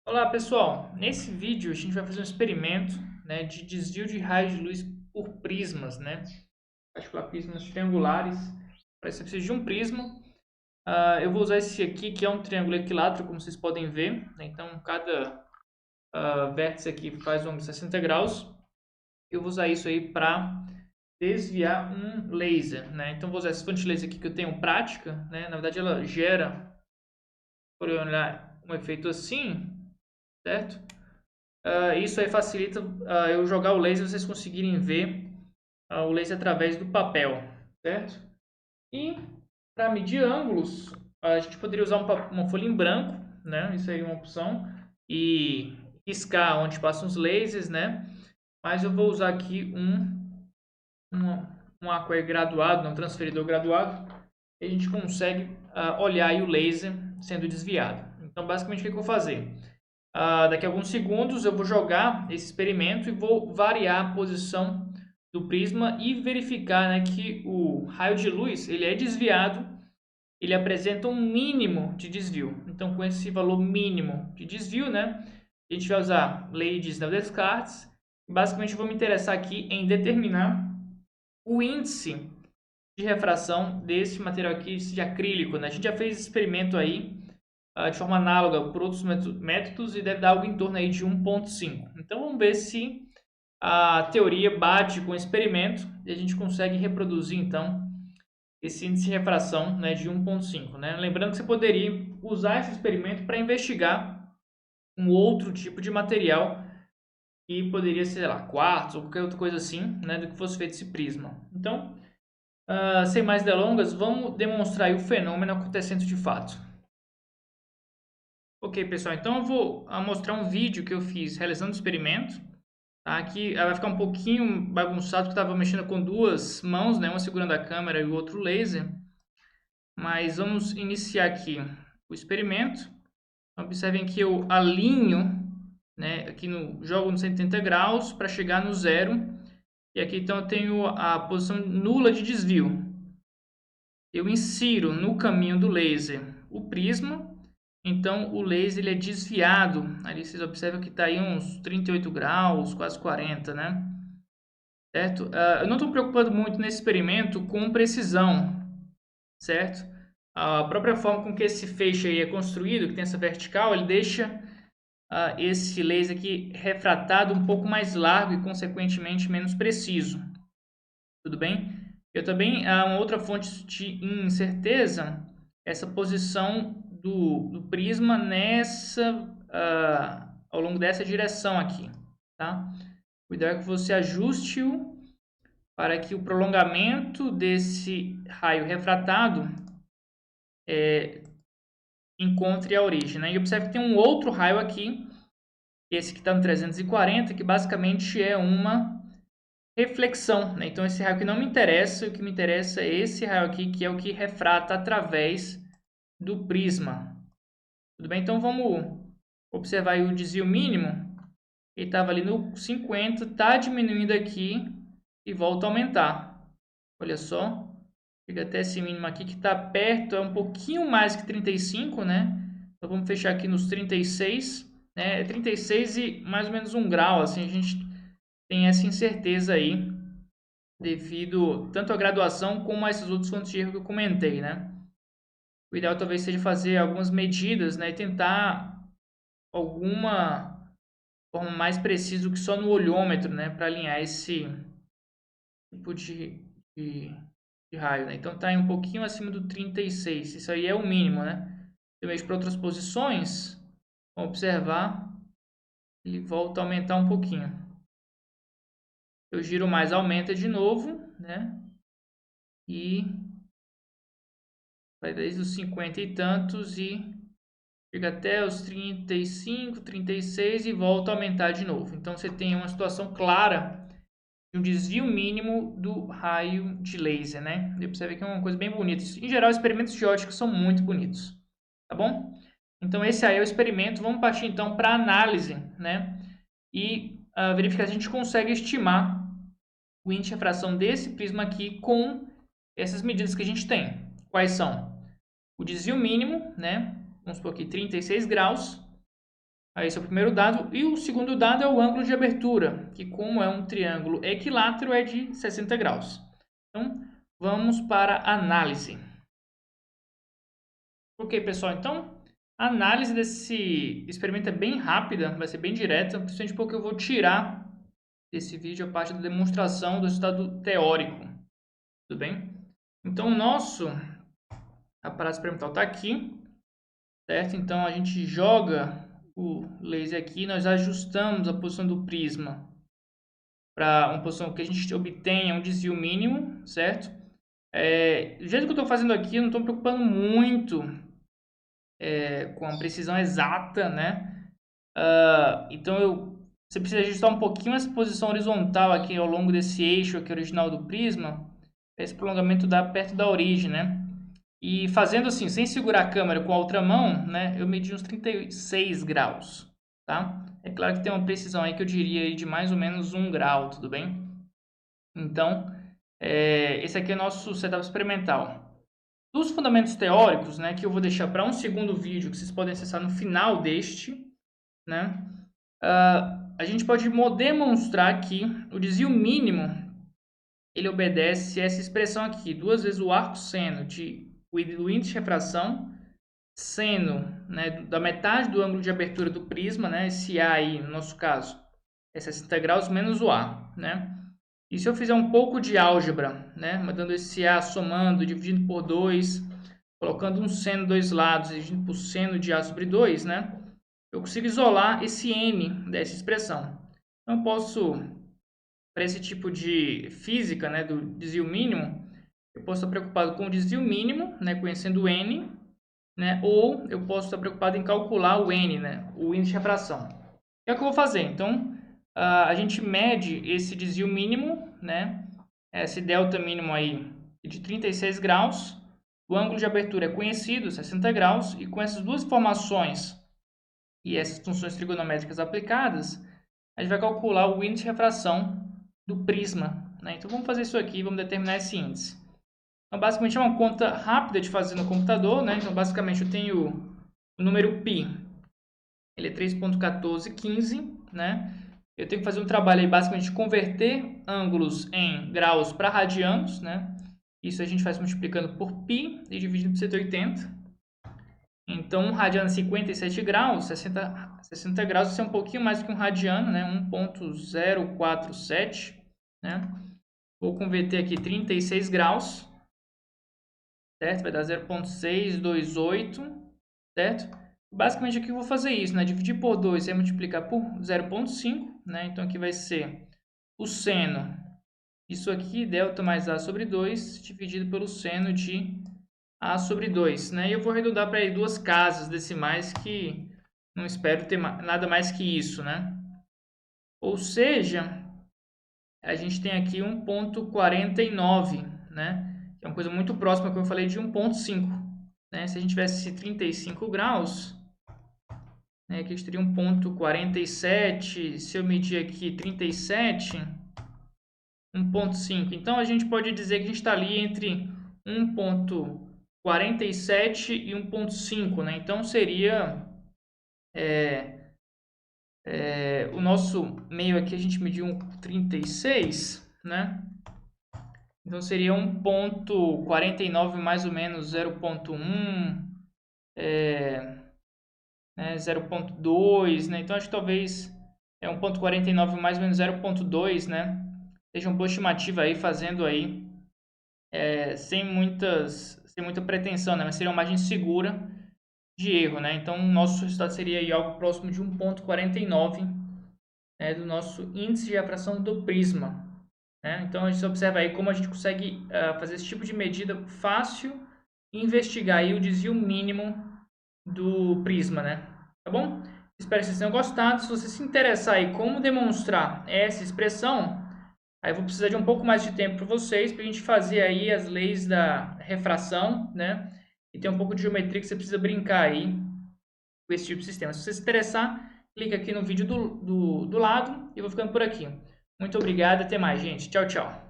Olá pessoal, nesse vídeo a gente vai fazer um experimento, né, de desvio de raios de luz por prismas, né, particular prismas triangulares. Para isso eu preciso de um prisma. Eu vou usar esse aqui que é um triângulo equilátero, como vocês podem ver, né? Então cada vértice aqui faz um ângulo de 60 graus. Eu vou usar isso aí para desviar um laser, né? Então vou usar essa fonte laser aqui que eu tenho prática, né? Na verdade ela gera, por eu olhar, um efeito assim, certo? Isso aí facilita eu jogar o laser e vocês conseguirem ver o laser através do papel, certo? E para medir ângulos, a gente poderia usar uma folha em branco, né? Isso aí é uma opção. E riscar onde passam os lasers, né? Mas eu vou usar aqui um aquarela graduado, um transferidor graduado. E a gente consegue olhar aí o laser sendo desviado. Então, basicamente, o que eu vou fazer? Daqui a alguns segundos eu vou jogar esse experimento e vou variar a posição do prisma e verificar, né, que o raio de luz ele é desviado, ele apresenta um mínimo de desvio. Então, com esse valor mínimo de desvio, né, a gente vai usar lei de Snell-Descartes. Basicamente, eu vou me interessar aqui em determinar o índice de refração desse material aqui de acrílico, né? A gente já fez esse experimento aí de forma análoga por outros métodos e deve dar algo em torno aí de 1,5. Então vamos ver se a teoria bate com o experimento e a gente consegue reproduzir então esse índice de refração, né, de 1,5. Né? Lembrando que você poderia usar esse experimento para investigar um outro tipo de material que poderia ser, sei lá, quartzo ou qualquer outra coisa assim, né, do que fosse feito esse prisma. Então, sem mais delongas, vamos demonstrar aí o fenômeno acontecendo de fato. Ok, pessoal, então eu vou mostrar um vídeo que eu fiz realizando o experimento. Tá? Aqui vai ficar um pouquinho bagunçado porque eu estava mexendo com duas mãos, né? Uma segurando a câmera e o outro laser. Mas vamos iniciar aqui o experimento. Observem que eu alinho, né? Aqui jogo no 180 graus para chegar no zero. E aqui então eu tenho a posição nula de desvio. Eu insiro no caminho do laser o prisma. Então o laser ele é desviado. Ali vocês observam que está aí uns 38 graus, quase 40, né? Certo? Eu não estou preocupado muito nesse experimento com precisão, certo? A própria forma com que esse feixe aí é construído, que tem essa vertical, ele deixa esse laser aqui refratado um pouco mais largo e consequentemente menos preciso. Tudo bem? Eu também, uma outra fonte de incerteza, essa posição do prisma ao longo dessa direção aqui, tá? O ideal é que você ajuste-o para que o prolongamento desse raio refratado encontre a origem, né? E observe que tem um outro raio aqui, esse que está no 340, que basicamente é uma reflexão, né? Então esse raio aqui não me interessa, o que me interessa é esse raio aqui, que é o que refrata através do prisma. Tudo bem? Então vamos observar aí o desvio mínimo. Ele estava ali no 50, está diminuindo aqui e volta a aumentar. Olha só, chega até esse mínimo aqui que está perto, é um pouquinho mais que 35, né? Então vamos fechar aqui nos 36, né? 36 e mais ou menos 1 grau, assim a gente tem essa incerteza aí, devido tanto à graduação como a esses outros fontes de erro que eu comentei, né? O ideal talvez seja fazer algumas medidas, né? E tentar alguma forma mais precisa do que só no olhômetro, né? Para alinhar esse tipo de, de raio, né? Então tá aí um pouquinho acima do 36. Isso aí é o mínimo, né? Eu vejo para outras posições, vamos observar, ele volta a aumentar um pouquinho. Eu giro mais, aumenta de novo, né? E vai desde os 50 e tantos e chega até os 35, 36 e volta a aumentar de novo. Então você tem uma situação clara de um desvio mínimo do raio de laser, né? Deu pra você ver que é uma coisa bem bonita. Em geral, experimentos de ótica são muito bonitos, tá bom? Então esse aí é o experimento. Vamos partir então para análise, né? E verificar se a gente consegue estimar o índice de refração desse prisma aqui com essas medidas que a gente tem. Quais são? O desvio mínimo, né? Vamos supor aqui 36 graus. Esse é o primeiro dado. E o segundo dado é o ângulo de abertura, que como é um triângulo equilátero é de 60 graus. Então, vamos para a análise. Ok, pessoal, então a análise desse experimento é bem rápida, vai ser bem direta, principalmente porque eu vou tirar desse vídeo a parte da demonstração do resultado teórico, tudo bem? Então o nosso aparato experimental está aqui, certo? Então a gente joga o laser aqui, nós ajustamos a posição do prisma para uma posição que a gente obtenha um desvio mínimo, certo? Do jeito que eu estou fazendo aqui, eu não estou me preocupando muito com a precisão exata, né? Então você precisa ajustar um pouquinho essa posição horizontal aqui ao longo desse eixo aqui original do prisma, esse prolongamento dá perto da origem, né? E fazendo assim, sem segurar a câmera com a outra mão, né? Eu medi uns 36 graus, tá? É claro que tem uma precisão aí que eu diria aí de mais ou menos 1 grau, tudo bem? Então, esse aqui é o nosso setup experimental. Dos fundamentos teóricos, né, que eu vou deixar para um segundo vídeo que vocês podem acessar no final deste, né, a gente pode demonstrar que o desvio mínimo ele obedece a essa expressão aqui, 2 vezes o arco seno do índice de refração, seno, né, da metade do ângulo de abertura do prisma, né, esse A aí, no nosso caso, é 60 graus menos o A, né? E se eu fizer um pouco de álgebra, né, mandando esse A somando, dividindo por 2, colocando um seno dois lados, dividindo por seno de A sobre 2, né, eu consigo isolar esse N dessa expressão. Então, eu posso, para esse tipo de física, né, do desvio mínimo, eu posso estar preocupado com o desvio mínimo, né, conhecendo o N, né, ou eu posso estar preocupado em calcular o N, né, o índice de refração. É o que eu vou fazer. Então, a gente mede esse desvio mínimo, né, esse delta mínimo aí de 36 graus, o ângulo de abertura é conhecido, 60 graus, e com essas duas informações e essas funções trigonométricas aplicadas, a gente vai calcular o índice de refração do prisma, né? Então vamos fazer isso aqui, vamos determinar esse índice. Então basicamente é uma conta rápida de fazer no computador, né? Então basicamente eu tenho o número π, ele é 3.1415, né? Eu tenho que fazer um trabalho aí basicamente de converter ângulos em graus para radianos, né? Isso a gente faz multiplicando por π e dividindo por 180. Então, um radiano é 57 graus, 60 graus, isso é um pouquinho mais que um radiano, né? 1.047, né? Vou converter aqui 36 graus, certo? Vai dar 0.628, certo? Basicamente aqui eu vou fazer isso, né? Dividir por 2 é multiplicar por 0.5, né? Então aqui vai ser o seno, isso aqui, delta mais A sobre 2, dividido pelo seno de A sobre 2, né? E eu vou arredondar para aí 2 casas decimais, que não espero ter nada mais que isso, né? Ou seja, a gente tem aqui 1.49, né? Que é uma coisa muito próxima que eu falei de 1.5, né? Se a gente tivesse 35 graus, né? Aqui a gente teria 1.47, se eu medir aqui 37, 1.5. Então a gente pode dizer que a gente está ali entre 1.47 e 1.5, né? Então seria o nosso meio aqui, a gente mediu 36, né? Então seria 1.49 mais ou menos 0.1, né? 0.2, né? Então acho que talvez 1.49 mais ou menos 0.2, né? Seja uma boa estimativa aí, fazendo aí sem muita pretensão, né? Mas seria uma margem segura de erro, né? Então, o nosso resultado seria aí algo próximo de 1.49, né, do nosso índice de refração do prisma, né? Então, a gente observa aí como a gente consegue fazer esse tipo de medida fácil e investigar aí o desvio mínimo do prisma, né? Tá bom? Espero que vocês tenham gostado. Se você se interessar aí como demonstrar essa expressão, aí eu vou precisar de um pouco mais de tempo para vocês, para a gente fazer aí as leis da refração, né? E tem um pouco de geometria que você precisa brincar aí com esse tipo de sistema. Se você se interessar, clica aqui no vídeo do lado e eu vou ficando por aqui. Muito obrigado, até mais, gente. Tchau, tchau.